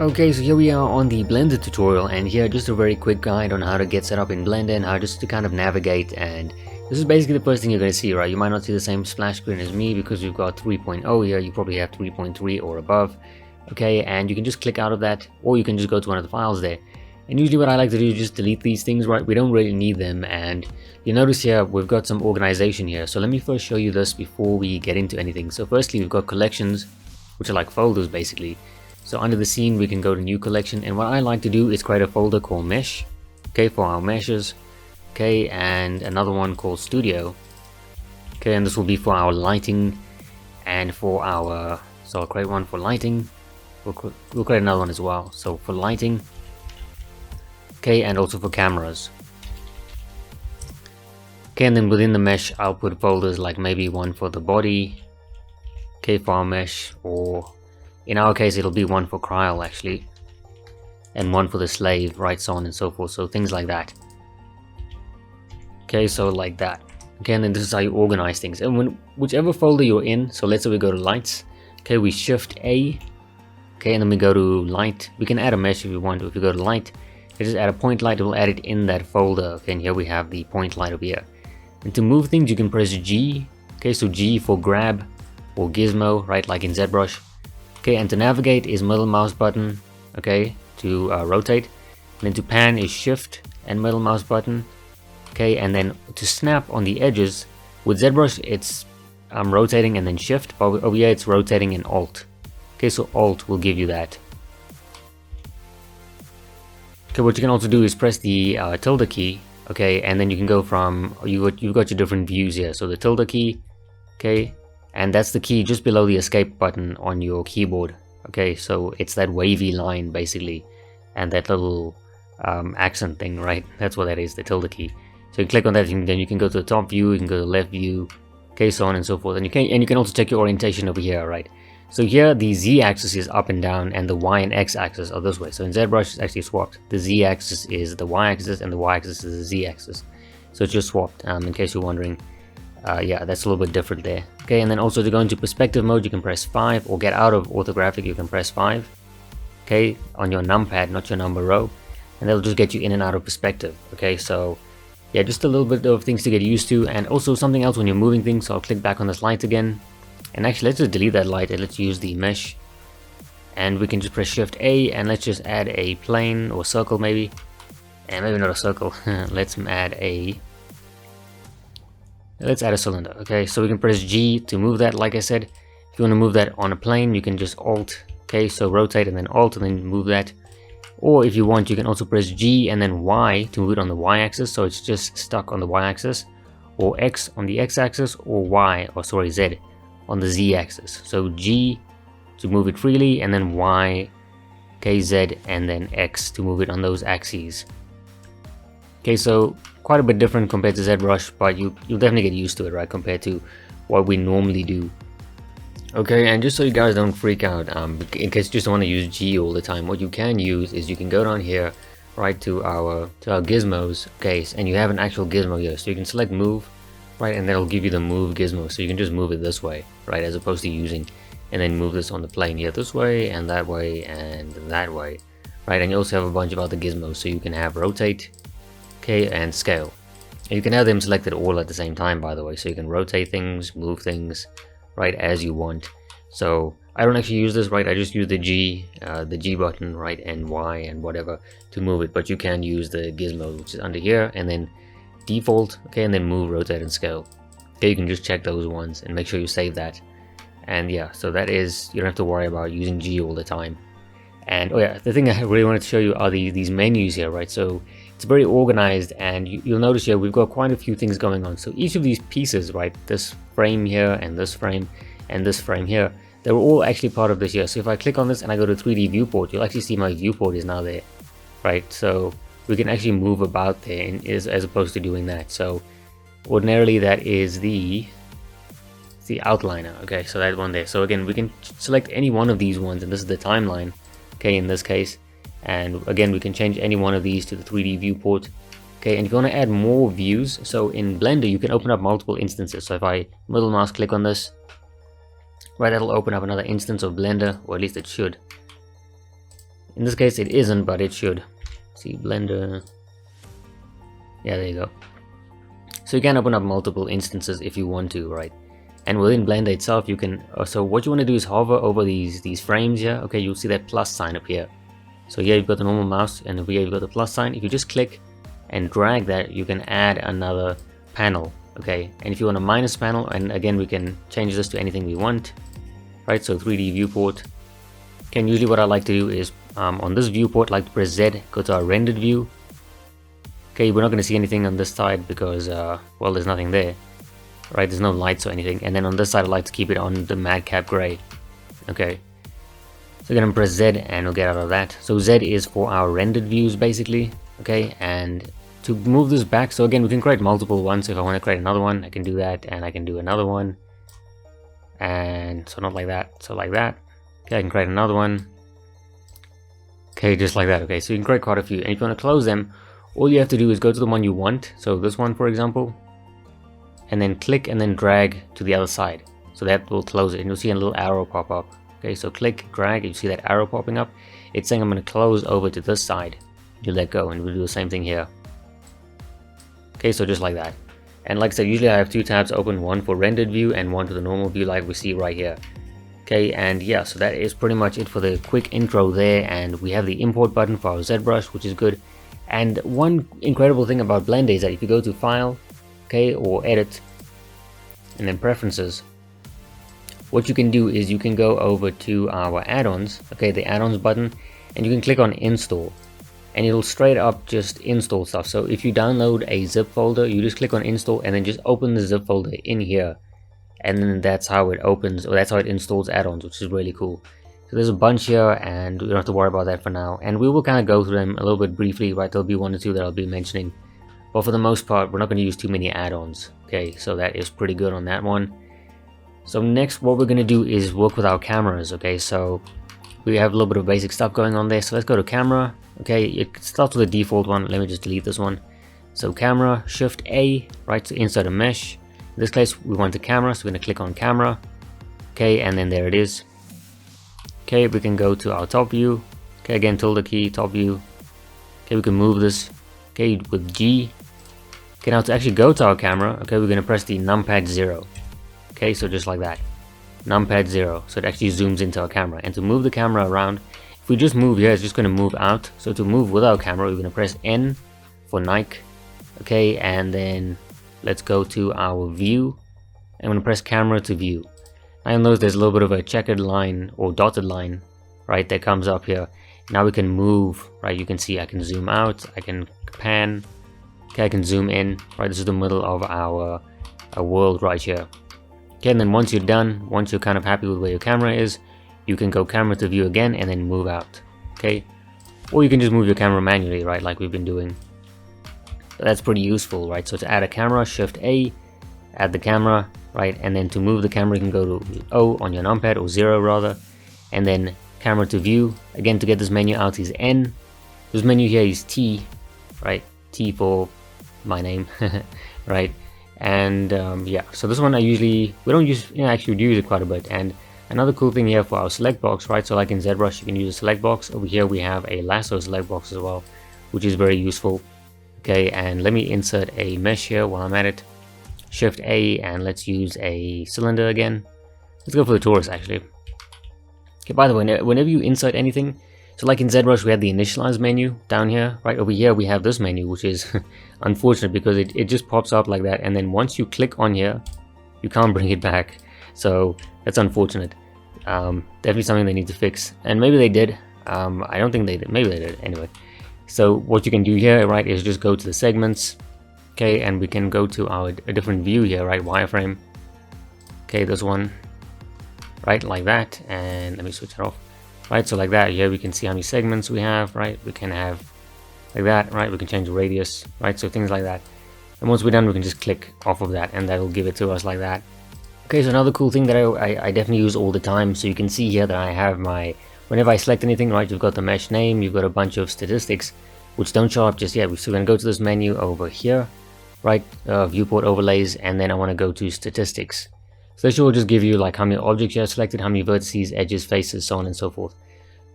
Okay, so here we are on the Blender tutorial, and here just a very quick guide on how to get set up in Blender and how just to kind of navigate. And this is basically the first thing you're going to see, right? You might not see the same splash screen as me because we've got 3.0 here. You probably have 3.3 or above. Okay, and you can just click out of that, or you can just go to one of the files there. And usually what I like to do is just delete these things, right? We don't really need them. And you notice here we've got some organization here. So let me first show you this before we get into anything. So firstly, we've got collections, which are like folders basically. So under the scene we can go to new collection, and what I like to do is create a folder called mesh, okay, for our meshes, okay, and another one called studio, okay, and this will be for our lighting and for our, so I'll create one for lighting, we'll create another one as well, so for lighting, okay, and also for cameras, okay, and then within the mesh I'll put folders like maybe one for the body, okay, for our mesh, or in our case it'll be one for Kryl actually, and one for the slave, right, so on and so forth, so things like that. Okay, so like that. Okay, and then this is how you organize things, and whichever folder you're in, so let's say we go to lights, okay, we shift A, okay, and then we go to light. We can add a mesh if we want to. If you go to light, you just add a point light, it will add it in that folder, okay, and here we have the point light over here. And to move things you can press G, okay, so G for grab or gizmo, right, like in ZBrush. Okay, and to navigate is middle mouse button, okay, to rotate, and then to pan is shift and middle mouse button, okay, and then to snap on the edges, with ZBrush it's rotating and then shift, but over here it's rotating and alt, okay, so alt will give you that. Okay, what you can also do is press the tilde key, okay, and then you can go from, you've got your different views here, so the tilde key, okay, and that's the key just below the escape button on your keyboard, okay, so it's that wavy line basically, and that little accent thing, right, that's what that is, the tilde key. So you click on that, then you can go to the top view, you can go to the left view, okay, so on and so forth, and you can also check your orientation over here, right. So here the Z axis is up and down, and the Y and X axis are this way. So in ZBrush it's actually swapped. The Z axis is the Y axis and the Y axis is the Z axis, so it's just swapped, in case you're wondering. Yeah, that's a little bit different there. Okay, and then also to go into perspective mode, you can press 5, or get out of orthographic, you can press 5. Okay, on your numpad, not your number row, and that'll just get you in and out of perspective. Okay, so yeah, just a little bit of things to get used to, and also something else when you're moving things. So I'll click back on this light again, and actually let's just delete that light and let's use the mesh, and we can just press Shift A, and let's just add a plane or circle maybe, and maybe not a circle. Let's add a cylinder. Okay, so we can press G to move that. Like I said, if you want to move that on a plane, you can just Alt, okay, so rotate and then Alt and then move that. Or if you want, you can also press G and then Y to move it on the Y axis, so it's just stuck on the Y axis, or X on the X axis, or Y, or sorry, Z on the Z axis. So G to move it freely, and then Y, okay, Z, and then X to move it on those axes. Okay, so quite a bit different compared to ZBrush, but you'll definitely get used to it, right, compared to what we normally do. Okay, and just so you guys don't freak out, in case you just want to use G all the time, what you can use is you can go down here, right, to our gizmos, okay, and you have an actual gizmo here, so you can select move, right, and that'll give you the move gizmo, so you can just move it this way, right, as opposed to using and then move this on the plane here this way and that way and that way, right, and you also have a bunch of other gizmos, so you can have rotate, okay, and scale. And you can have them selected all at the same time, by the way, so you can rotate things, move things, right, as you want. So I don't actually use this, right, I just use the G button, right, and Y and whatever to move it, but you can use the gizmo, which is under here, and then default, okay, and then move, rotate, and scale. Okay, you can just check those ones and make sure you save that. And yeah, so that is, you don't have to worry about using G all the time. And oh yeah, the thing I really wanted to show you are these menus here, right? So it's very organized, and you'll notice here we've got quite a few things going on. So each of these pieces, right, this frame here and this frame and this frame here, they were all actually part of this here. So if I click on this and I go to 3D viewport, you'll actually see my viewport is now there, right? So we can actually move about there as opposed to doing that. So ordinarily that is the outliner, okay, so that one there. So again, we can select any one of these ones, and this is the timeline, okay, in this case, and again we can change any one of these to the 3D viewport. Okay, and if you want to add more views, so in Blender you can open up multiple instances. So if I middle mouse click on this, right, that'll open up another instance of Blender, or at least it should. In this case it isn't, but it should. See, Blender. Yeah, there you go. So you can open up multiple instances if you want to, right? And within Blender itself, you can. So what you want to do is hover over these frames here. Okay, you'll see that plus sign up here. So here you've got the normal mouse, and over here you've got the plus sign. If you just click and drag that, you can add another panel. Okay, and if you want a minus panel, and again we can change this to anything we want, right? So 3D viewport. Okay, and usually what I like to do is on this viewport, like to press Z, go to our rendered view. Okay, we're not going to see anything on this side because well, there's nothing there, right? There's no lights or anything. And then on this side I like to keep it on the madcap gray. Okay, so again I'm press Z and we'll get out of that. So Z is for our rendered views basically. Okay, and to move this back, so again we can create multiple ones. If I want to create another one, I can do that, and I can do another one, and so not like that, so like that. Okay, I can create another one. Okay, just like that. Okay, so you can create quite a few, and if you want to close them, all you have to do is go to the one you want, so this one for example, and then click and then drag to the other side, so that will close it, and you'll see a little arrow pop up. Okay, so click, drag, you see that arrow popping up, it's saying I'm going to close over to this side. You let go, and we'll do the same thing here. Okay, so just like that. And like I said, usually I have two tabs open, one for rendered view and one to the normal view like we see right here. Okay, and yeah, so that is pretty much it for the quick intro there, and we have the import button for our ZBrush, which is good. And one incredible thing about Blender is that if you go to File, okay, or Edit, and then Preferences, what you can do is you can go over to our add-ons, okay, the add-ons button, and you can click on Install, and it'll straight up just install stuff. So if you download a zip folder, you just click on Install and then just open the zip folder in here, and then that's how it opens, or that's how it installs add-ons, which is really cool. So there's a bunch here, and we don't have to worry about that for now, and we will kind of go through them a little bit briefly, right? There'll be one or two that I'll be mentioning, but for the most part we're not going to use too many add-ons. Okay, so that is pretty good on that one. So next what we're going to do is work with our cameras. Okay, so we have a little bit of basic stuff going on there, so let's go to camera. Okay, it starts with the default one. Let me just delete this one. So camera, Shift A, right, to insert a mesh. In this case we want the camera, so we're going to click on camera. Okay, and then there it is. Okay, we can go to our top view. Okay, again tilde key, top view. Okay, we can move this, okay, with G. Okay, now to actually go to our camera, okay, we're going to press the numpad 0. Okay, so just like that, numpad 0, so it actually zooms into our camera. And to move the camera around, if we just move here, it's just going to move out. So to move with our camera, we're going to press N for Nike. Okay, and then let's go to our view. I'm going to press camera to view. Now you'll notice there's a little bit of a checkered line or dotted line, right, that comes up here. Now we can move, right? You can see I can zoom out, I can pan, okay, I can zoom in, right? This is the middle of our world right here. Okay, and then once you're done, once you're kind of happy with where your camera is, you can go camera to view again and then move out. Okay, or you can just move your camera manually, right, like we've been doing. So that's pretty useful, right? So to add a camera, Shift A, add the camera, right, and then to move the camera you can go to O on your numpad, or 0 rather, and then camera to view. Again, to get this menu out is N. This menu here is T, right? T for my name, right? And yeah, so this one we don't use, actually we use it quite a bit. And another cool thing here for our select box, right? So like in ZBrush, you can use a select box. Over here we have a lasso select box as well, which is very useful. Okay, and let me insert a mesh here while I'm at it. Shift A, and let's use a cylinder again. Let's go for the torus actually. Okay, by the way, whenever you insert anything, so like in ZBrush we have the initialize menu down here, right? Over here we have this menu, which is unfortunate because it just pops up like that, and then once you click on here you can't bring it back. So that's unfortunate. Definitely something they need to fix, and maybe they did. I don't think they did, maybe they did anyway. So what you can do here, right, is just go to the segments, okay, and we can go to a different view here, right, wireframe. Okay, this one, right, like that, and let me switch it off. Right, so like that, here we can see how many segments we have, right? We can have like that, right? We can change the radius, right? So things like that. And once we're done, we can just click off of that, and that'll give it to us like that. Okay, so another cool thing that I definitely use all the time. So you can see here that I have my, whenever I select anything, right, you've got the mesh name, you've got a bunch of statistics, which don't show up just yet. So we're going to go to this menu over here, right? Viewport overlays, and then I want to go to statistics. So this will just give you like how many objects you have selected, how many vertices, edges, faces, so on and so forth.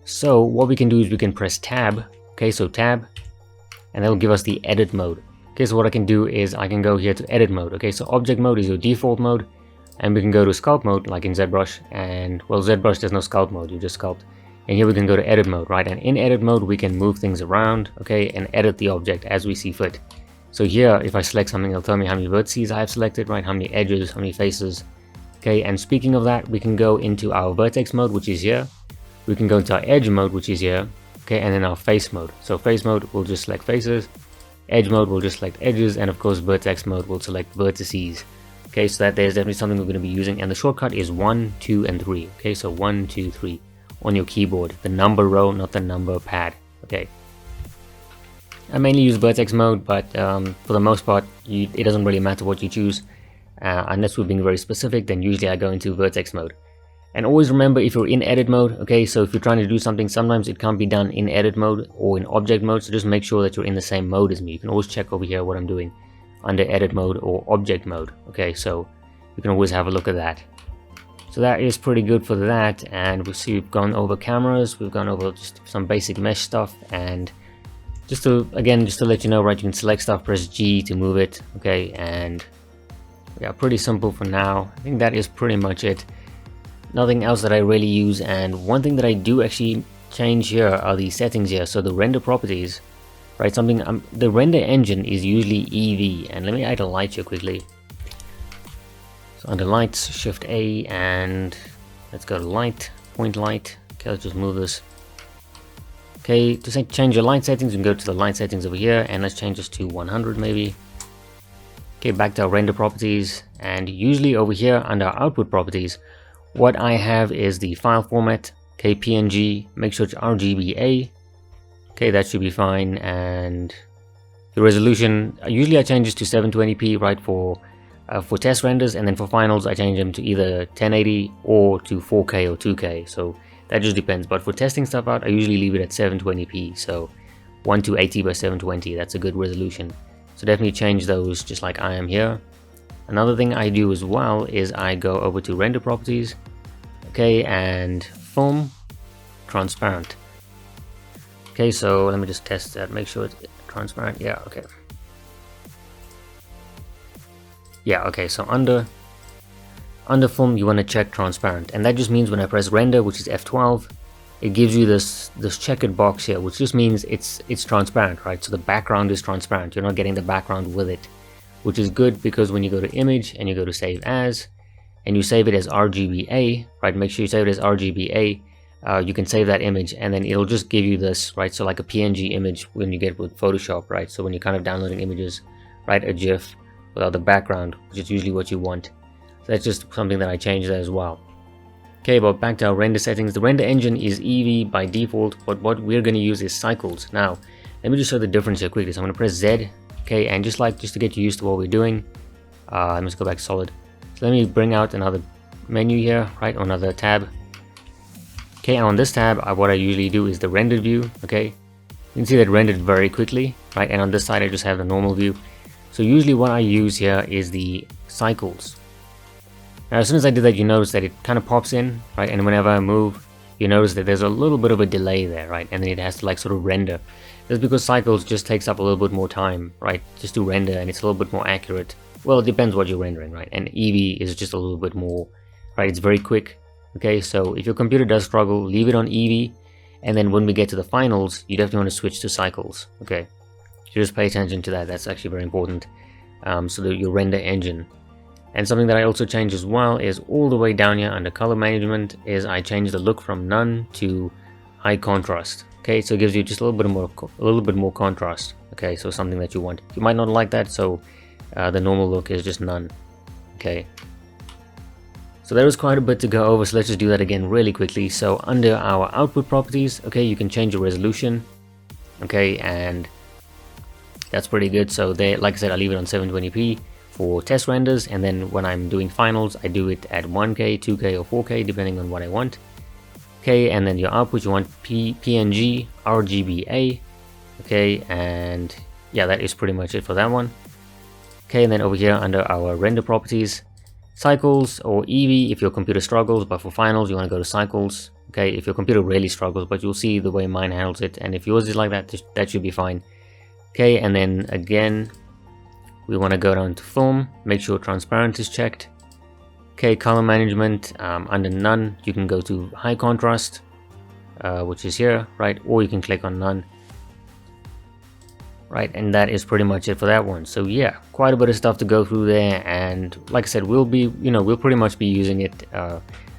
So what we can do is we can press tab, okay, so tab, and that'll give us the edit mode. Okay, so what I can do is I can go here to edit mode. Okay, so object mode is your default mode, and we can go to sculpt mode like in ZBrush, and well, ZBrush there's no sculpt mode, you just sculpt. And here we can go to edit mode, right? And in edit mode we can move things around, okay, and edit the object as we see fit. So here, if I select something, it'll tell me how many vertices I have selected, right? How many edges, how many faces. Okay, and speaking of that, we can go into our vertex mode, which is here. We can go into our edge mode, which is here. Okay, and then our face mode. So face mode, we'll just select faces. Edge mode, we'll just select edges. And of course, vertex mode, we'll select vertices. Okay, so that there's definitely something we're going to be using. And the shortcut is 1, 2, and 3. Okay, so 1, 2, 3 on your keyboard. The number row, not the number pad. Okay. I mainly use vertex mode, but for the most part, it doesn't really matter what you choose. Unless we're being very specific, then usually I go into vertex mode. And always remember, if you're in edit mode, okay, so if you're trying to do something, sometimes it can't be done in edit mode or in object mode, so just make sure that you're in the same mode as me. You can always check over here what I'm doing under edit mode or object mode, okay, so you can always have a look at that. So that is pretty good for that, and we've gone over cameras, we've gone over just some basic mesh stuff, and just to let you know, right, you can select stuff, press G to move it, okay, and yeah, pretty simple for now. I think that is pretty much it. Nothing else that I really use, and one thing that I do actually change here are the settings here. So the render properties, right, the render engine is usually EV, and let me add a light here quickly. So under lights, shift A, and let's go to light, point light. Okay, let's just move this. Okay, to change your light settings, you can go to the light settings over here, and let's change this to 100 maybe. Okay, back to our render properties, and usually over here under our output properties, what I have is the file format, okay, PNG, make sure it's RGBA, okay, that should be fine, and the resolution, usually I change this to 720p, right, for test renders, and then for finals I change them to either 1080 or to 4K or 2K, so that just depends, but for testing stuff out, I usually leave it at 720p, so 1280 by 720, that's a good resolution. So definitely change those just like I am here. Another thing I do as well is I go over to render properties, okay, and film transparent. Okay, so let me just test that, make sure it's transparent. Yeah, okay. Yeah, okay, so under film you want to check transparent, and that just means when I press render, which is F12, it gives you this checkered box here, which just means it's transparent, right? So the background is transparent, you're not getting the background with it, which is good because when you go to image and you go to save as, and you save it as RGBA, right? Make sure you save it as RGBA. You can save that image, and then it'll just give you this, right? So like a PNG image when you get with Photoshop, right? So when you're kind of downloading images, right? A GIF without the background, which is usually what you want. So that's just something that I changed there as well. Okay, but back to our render settings. The render engine is EV by default, but what we're going to use is cycles. Now, let me just show the difference here quickly. So I'm going to press Z, okay, and just to get you used to what we're doing, let me just go back to solid. So let me bring out another menu here, right, or another tab. Okay, and on this tab, what I usually do is the rendered view, okay. You can see that rendered very quickly, right, and on this side I just have the normal view. So usually what I use here is the cycles. Now as soon as I do that, you notice that it kind of pops in, right, and whenever I move, you notice that there's a little bit of a delay there, right, and then it has to like sort of render. That's because cycles just takes up a little bit more time, right, just to render, and it's a little bit more accurate. Well, it depends what you're rendering, right, and EV is just a little bit more, right, it's very quick. Okay, so if your computer does struggle, leave it on EV, and then when we get to the finals, you definitely want to switch to cycles, okay. So just pay attention to that, that's actually very important. So that your render engine. And something that I also change as well is all the way down here under color management is I change the look from none to high contrast. Okay, so it gives you just a little bit more contrast. Okay, so something that you want. You might not like that, so the normal look is just none. Okay. So there is quite a bit to go over, so let's just do that again really quickly. So under our output properties, okay, you can change your resolution. Okay, and that's pretty good. So there, like I said, I leave it on 720p. For test renders, and then when I'm doing finals, I do it at 1K, 2K, or 4K, depending on what I want. Okay, and then your output, you want PNG, RGBA. Okay, and yeah, that is pretty much it for that one. Okay, and then over here under our render properties, cycles or EV if your computer struggles, but for finals, you want to go to cycles. okay, if your computer really struggles, but you'll see the way mine handles it, and if yours is like that, that should be fine. Okay, and then again, we want to go down to film, make sure transparent is checked. Okay, color management, under none, you can go to high contrast, which is here, right, or you can click on none. Right, and that is pretty much it for that one. So yeah, quite a bit of stuff to go through there, and like I said, we'll pretty much be using it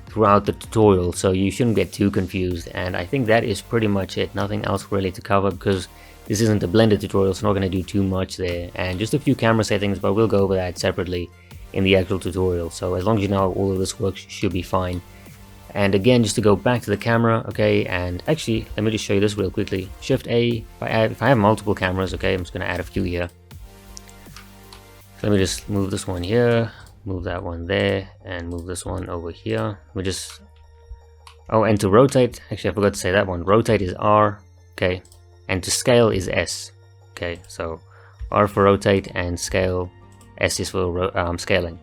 throughout the tutorial, so you shouldn't get too confused. And I think that is pretty much it. Nothing else really to cover, because this isn't a Blender tutorial, so I'm not going to do too much there, and just a few camera settings, but we'll go over that separately in the actual tutorial. So as long as you know how all of this works, you should be fine. And again, just to go back to the camera, okay, and actually, let me just show you this real quickly. Shift A, if I have multiple cameras, okay, I'm just going to add a few here. So let me just move this one here, move that one there, and move this one over here. We just, oh, and to rotate, actually I forgot to say that one. Rotate is R, okay, and to scale is S, okay, so R for rotate and scale, S is for scaling.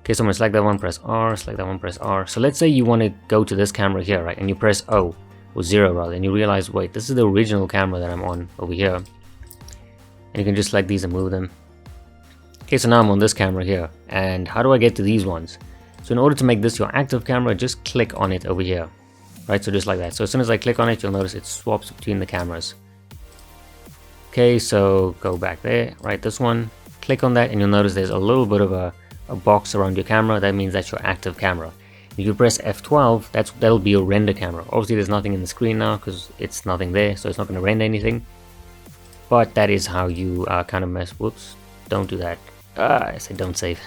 Okay, so I'm going to select that one, press R, select that one, press R. So let's say you want to go to this camera here, right? And you press O, or 0 rather, and you realize, wait, this is the original camera that I'm on over here. And you can just select these and move them. Okay, so now I'm on this camera here. And how do I get to these ones? So in order to make this your active camera, just click on it over here. Right, so just like that. So as soon as I click on it, you'll notice it swaps between the cameras. Okay, so go back there, right, this one. Click on that and you'll notice there's a little bit of a box around your camera. That means that's your active camera. If you press F12, that'll be your render camera. Obviously there's nothing in the screen now because it's nothing there, so it's not going to render anything, but that is how you kind of mess. Whoops, don't do that. I said don't save.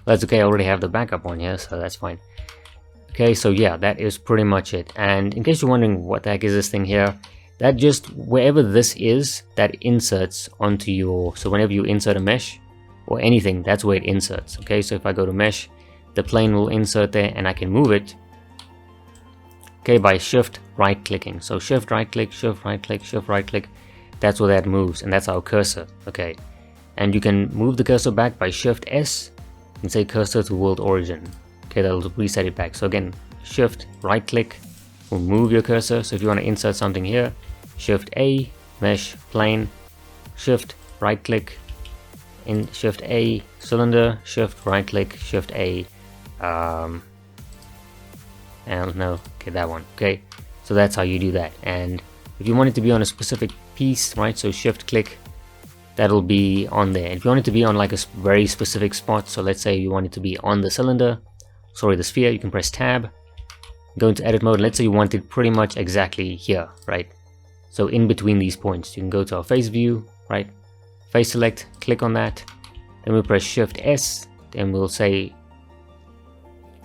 That's okay, I already have the backup on here, so that's fine. Okay, so yeah, that is pretty much it. And in case you're wondering what the heck is this thing here, that just wherever this is, that inserts onto your, so whenever you insert a mesh or anything, that's where it inserts. Okay, so if I go to mesh, the plane will insert there and I can move it, okay, by shift right clicking. So shift right click, shift right click, shift right click, that's where that moves, and that's our cursor. Okay, and you can move the cursor back by shift S and say cursor to world origin. Okay, that'll reset it back. So again, shift right click will move your cursor. So if you want to insert something here, shift A, mesh, plane, shift right click, in shift A, cylinder, shift right click, shift A, and no, okay, that one. Okay, so that's how you do that. And if you want it to be on a specific piece, right, so shift click, that'll be on there. If you want it to be on like a very specific spot, so let's say you want it to be on the cylinder, sorry, the sphere, you can press tab, go into edit mode. Let's say you want it pretty much exactly here, right, so in between these points. You can go to our face view, right, face select, click on that, then we'll press shift S, then we'll say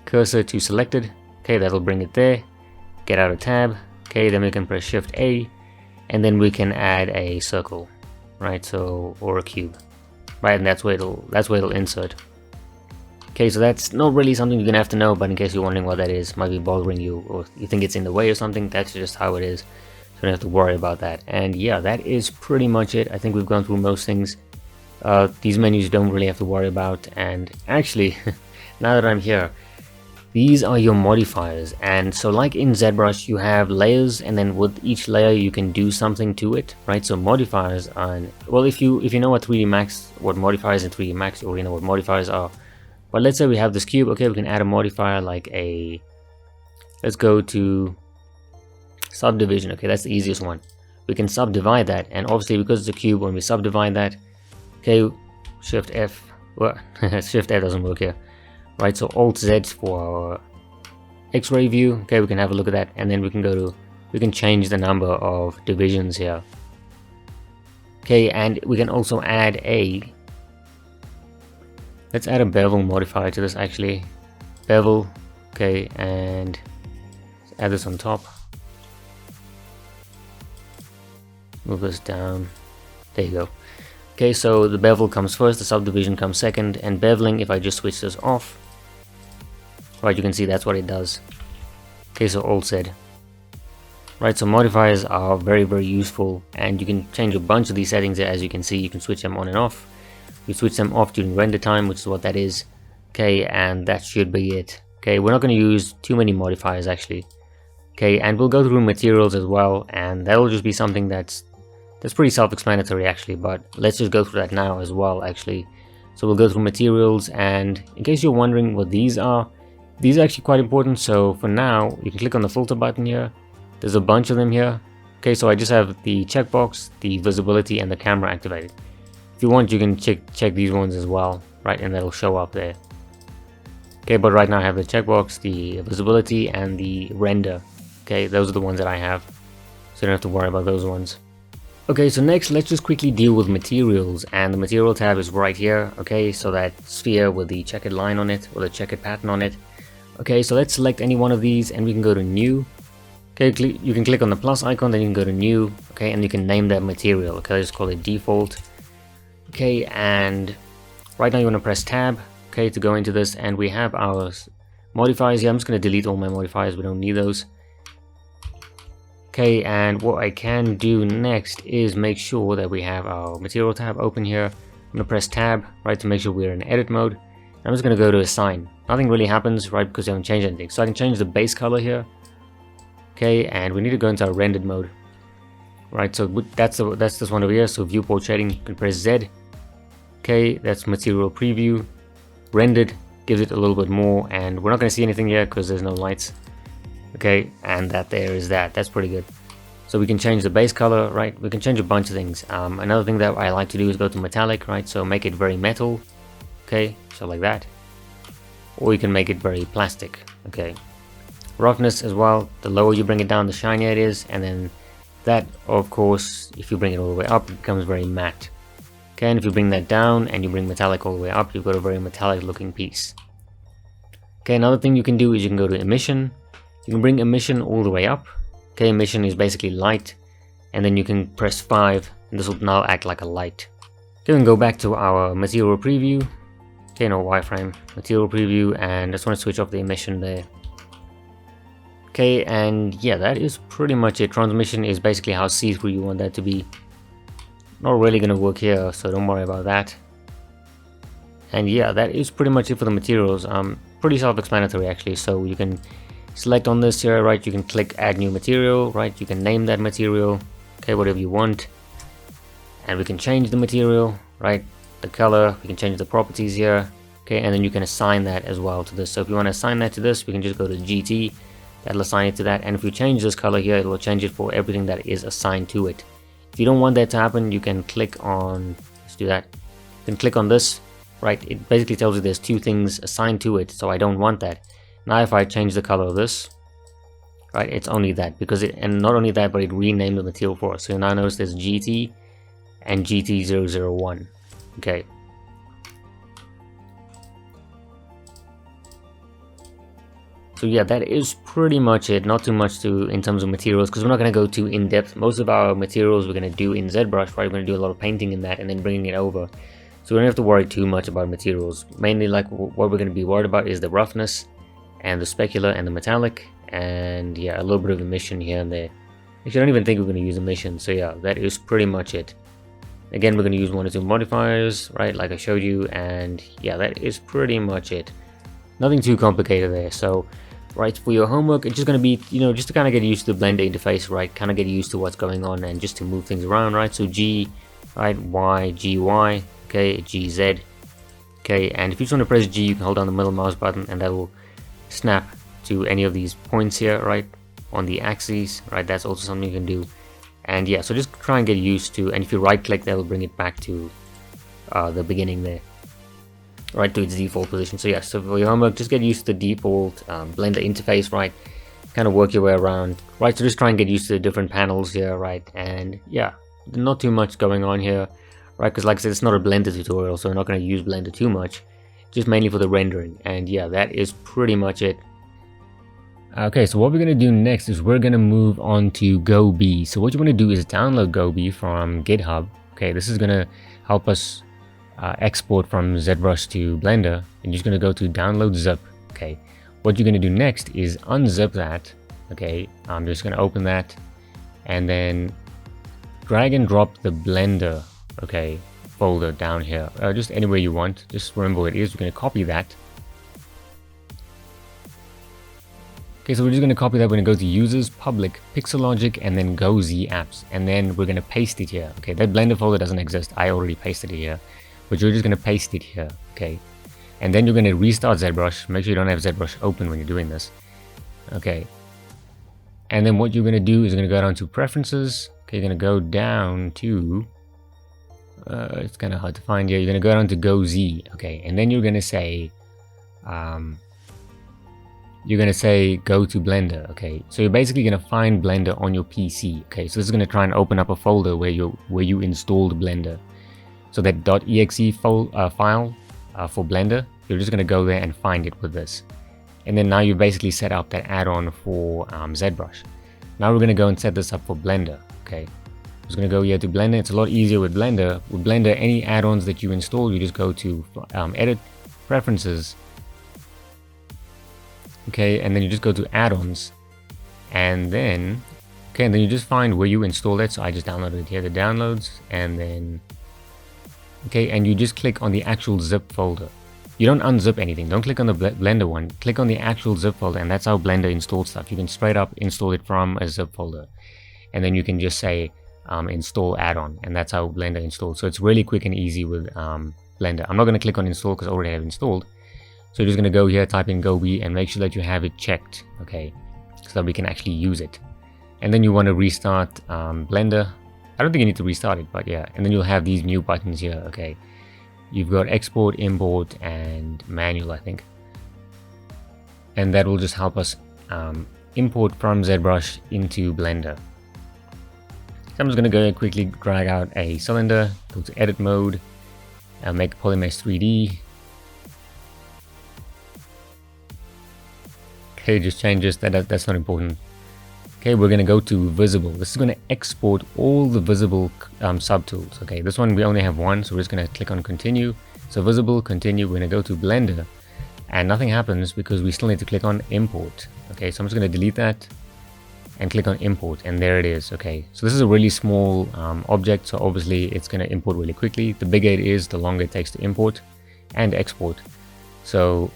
cursor to selected. Okay, that'll bring it there. Get out of tab. Okay, then we can press shift A, and then we can add a circle, right, so, or a cube, right, and that's where it'll insert. Okay, so that's not really something you're gonna have to know, but in case you're wondering what that is, might be bothering you, or you think it's in the way or something, that's just how it is. So you don't have to worry about that. And yeah, that is pretty much it. I think we've gone through most things. These menus you don't really have to worry about. And actually, now that I'm here, these are your modifiers. And so like in ZBrush, you have layers, and then with each layer you can do something to it, right? So modifiers are, well, if you know what 3D Max, what modifiers in 3D Max, you already know what modifiers are. But let's say we have this cube. Okay, we can add a modifier like a, let's go to subdivision. Okay, that's the easiest one. We can subdivide that, and obviously because it's a cube, when we subdivide that, okay, shift F, well, shift F doesn't work here, right? So alt Z for our X-ray view. Okay, we can have a look at that, and then we can go to, we can change the number of divisions here. Okay, and we can also add a, let's add a bevel modifier to this actually. Bevel, okay, and let's add this on top. Move this down. There you go. Okay, so the bevel comes first, the subdivision comes second, and beveling, if I just switch this off, right, you can see that's what it does. Okay, so Alt Z. Right, so modifiers are very, very useful, and you can change a bunch of these settings there. As you can see, you can switch them on and off. We switch them off during render time, which is what that is. Okay, and that should be it. Okay, we're not going to use too many modifiers actually. Okay, and we'll go through materials as well, and that'll just be something that's pretty self-explanatory actually, but let's just go through that now as well actually. So we'll go through materials, and in case you're wondering what these are actually quite important. So for now, you can click on the filter button here. There's a bunch of them here. Okay, so I just have the checkbox, the visibility, and the camera activated. If you want, you can check these ones as well, right, and that'll show up there. Okay, but right now I have the checkbox, the visibility, and the render. Okay, those are the ones that I have, so you don't have to worry about those ones. Okay, so next let's just quickly deal with materials, and the material tab is right here. Okay, so that sphere with the checkered line on it, or the checkered pattern on it. Okay, so let's select any one of these, and we can go to new. Okay, you can click on the plus icon, then you can go to new. Okay, and you can name that material. Okay, let's call it default. Okay, and right now you want to press tab, okay, to go into this, and we have our modifiers here. I'm just going to delete all my modifiers, we don't need those. Okay, and what I can do next is make sure that we have our material tab open here. I'm going to press tab, right, to make sure we're in edit mode. I'm just going to go to assign. Nothing really happens, right, because I haven't changed anything. So I can change the base color here. Okay, and we need to go into our rendered mode. Right, so that's this one over here. So viewport shading, you can press Z. Okay, that's material preview. Rendered gives it a little bit more, and we're not going to see anything here because there's no lights. Okay, and that's pretty good. So we can change the base color, right? We can change a bunch of things. Another thing that I like to do is go to metallic, right? So make it very metal. Okay, so like that. Or you can make it very plastic. Okay, roughness as well. The lower you bring it down, the shinier it is, and then that, of course, if you bring it all the way up, it becomes very matte. Okay, and if you bring that down and you bring metallic all the way up, you've got a very metallic looking piece. Okay, another thing you can do is you can go to emission. You can bring emission all the way up. Okay, emission is basically light, and then you can press 5, and this will now act like a light. Okay, we can go back to our material preview. Okay, no wireframe, material preview, and I just want to switch off the emission there. Okay, and yeah, that is pretty much it. Transmission is basically how see-through you want that to be. Not really going to work here, so don't worry about that. And yeah, that is pretty much it for the materials. Pretty self-explanatory actually. So you can select on this here, right? You can click add new material, right? You can name that material, okay, whatever you want. And we can change the material, right? The color, we can change the properties here, okay, and then you can assign that as well to this. So if you want to assign that to this, we can just go to GT. That'll assign it to that, and if you change this color here, it will change it for everything that is assigned to it. If you don't want that to happen, you can click on, let's do that. You can click on this, right? It basically tells you there's 2 things assigned to it, so I don't want that. Now if I change the color of this, right, it's only that, because it, and not only that, but it renamed the material for us. So now notice there's GT and GT001. Okay. So yeah, that is pretty much it. Not too much in terms of materials, because we're not going to go too in depth. Most of our materials we're going to do in ZBrush, right? We're going to do a lot of painting in that and then bringing it over. So we don't have to worry too much about materials. Mainly, like, what we're going to be worried about is the roughness and the specular and the metallic, and yeah, a little bit of emission here and there. Actually, I don't even think we're going to use emission. So yeah, that is pretty much it. Again, we're going to use 1 or 2 modifiers, right, like I showed you, and yeah, that is pretty much it. Nothing too complicated there. So right, for your homework, it's just going to be, you know, just to kind of get used to the Blender interface, right, kind of get used to what's going on and just to move things around, right? So G, right, Y, G, Y, okay, G, Z, okay, and if you just want to press G, you can hold down the middle mouse button and that will snap to any of these points here, right, on the axes, right? That's also something you can do. And yeah, so just try and get used to, and if you right click, that will bring it back to the beginning there, right, to its default position. So yeah, so for your homework, just get used to the default Blender interface, right, kind of work your way around, right? So just try and get used to the different panels here, right? And yeah, not too much going on here, right? Because like I said, it's not a Blender tutorial, so we're not going to use Blender too much, just mainly for the rendering. And yeah, that is pretty much it. Okay, so what we're going to do next is we're going to move on to GoB. So what you want to do is download GoB from GitHub. Okay, this is going to help us export from ZBrush to Blender. And you're just going to go to download zip. Okay, what you're going to do next is unzip that. Okay, I'm just going to open that and then drag and drop the Blender, okay, folder down here, just anywhere you want. Just remember where it is. We're going to copy that. Okay, so we're just going to copy that. We're going to go to users, public, pixel logic, and then go Z apps. And then we're going to paste it here. Okay, that Blender folder doesn't exist. I already pasted it here. But you're just going to paste it here. Okay. And then you're going to restart ZBrush. Make sure you don't have ZBrush open when you're doing this. Okay. And then what you're going to do is you're going to go down to preferences. Okay, you're going to go down to... it's kind of hard to find here. You're going to go down to go Z. Okay, and then you're going to say... go to Blender. Okay, so you're basically going to find Blender on your PC. Okay, so this is going to try and open up a folder where you installed Blender. So that .exe file for Blender, you're just going to go there and find it with this. And then now you basically set up that add-on for ZBrush. Now we're going to go and set this up for Blender. Okay, I'm just going to go here to Blender. It's a lot easier with Blender. With Blender, any add-ons that you install, you just go to edit, preferences. Okay, and then you just go to add-ons, and then you just find where you installed it. So I just downloaded it here, the downloads, and then and you just click on the actual zip folder. You don't unzip anything. Don't click on the Blender one. Click on the actual zip folder, and that's how Blender installs stuff. You can straight up install it from a zip folder, and then you can just say install add-on, and that's how Blender installs. So it's really quick and easy with Blender. I'm not going to click on install because I already have installed. So you're just going to go here, type in GoB, and make sure that you have it checked, okay, so that we can actually use it. And then you want to restart Blender. I don't think you need to restart it, but yeah. And then you'll have these new buttons here, okay. You've got export, import, and manual, I think. And that will just help us import from ZBrush into Blender. So I'm just going to go quickly drag out a cylinder, go to edit mode, and make polymesh 3D. Okay, just change this, that's not important. Okay, we're going to go to visible. This is going to export all the visible subtools. Okay, this one we only have one, so we're just going to click on continue. So visible, continue, we're going to go to Blender, and nothing happens because we still need to click on import. Okay, so I'm just going to delete that and click on import, and there it is. Okay, so this is a really small object, so obviously it's going to import really quickly. The bigger it is, the longer it takes to import and export. So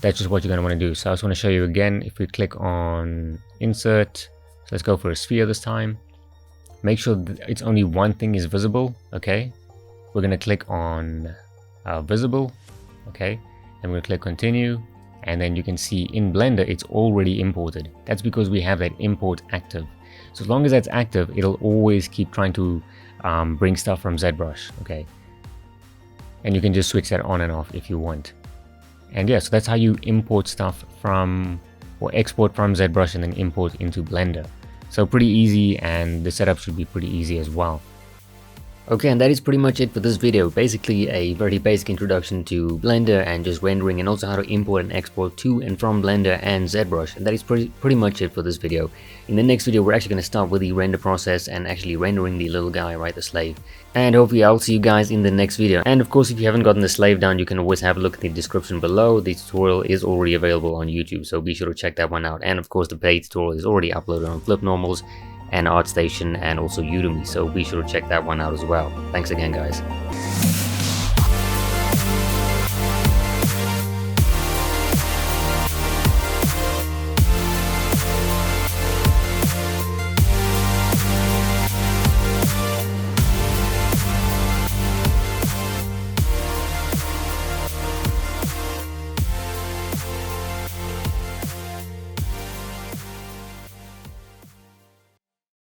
that's just what you're going to want to do. So I just want to show you again. If we click on insert, so let's go for a sphere this time. Make sure that it's only one thing is visible. Okay, we're going to click on visible. Okay, and we're going to click continue, and then you can see in Blender it's already imported. That's because we have that import active. So as long as that's active, it'll always keep trying to bring stuff from ZBrush. Okay, and you can just switch that on and off if you want. And yeah, so that's how you import stuff from, or export from ZBrush and then import into Blender. So pretty easy, and the setup should be pretty easy as well. Okay, and that is pretty much it for this video. Basically a very basic introduction to Blender and just rendering, and also how to import and export to and from Blender and ZBrush. And that is pretty much it for this video. In the next video, we're actually going to start with the render process and actually rendering the little guy, right, the slave. And hopefully I'll see you guys in the next video. And of course, if you haven't gotten the slave down, you can always have a look at the description below. The tutorial is already available on YouTube, so be sure to check that one out. And of course, the paid tutorial is already uploaded on Flip Normals and ArtStation and also Udemy, so be sure to check that one out as well. Thanks again, guys.